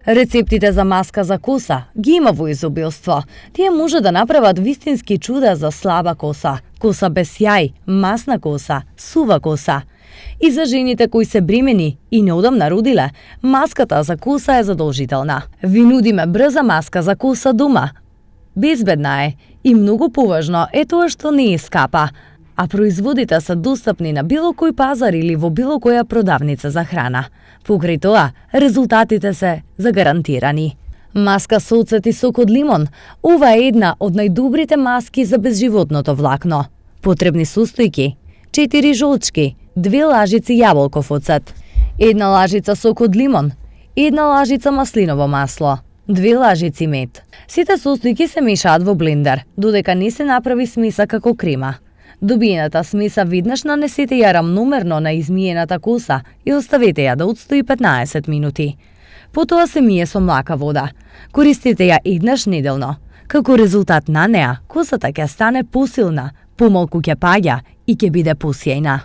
Рецептите за маска за коса ги има во изобилство. Тие може да направат вистински чуда за слаба коса, коса без јај, масна коса, сува коса. И за жените кои се бремени и неодамна родиле, маската за коса е задолжителна. Ви нудиме брза маска за коса дома. Безбедна е и многу поважно е тоа што не е скапа, а производите се достапни на било кој пазар или во било која продавница за храна. Покрај тоа, резултатите се загарантирани. Маска со оцет и сок од лимон. Ова е една од најдобрите маски за безживотното влакно. Потребни состојки: 4 жолчки, 2 лажици јаболков оцет, 1 лажица сок од лимон, 1 лажица маслиново масло, 2 лажици мед. Сите состојки се мешаат во блендер, додека не се направи смеса како крема. Добиената смеса веднаш нанесете ја рамномерно на измиената коса и оставете ја да отстои 15 минути. Потоа се мие со млака вода. Користете ја еднаш неделно. Како резултат на неа, косата ќе стане посилна, помалку ќе паѓа и ќе биде посјајна.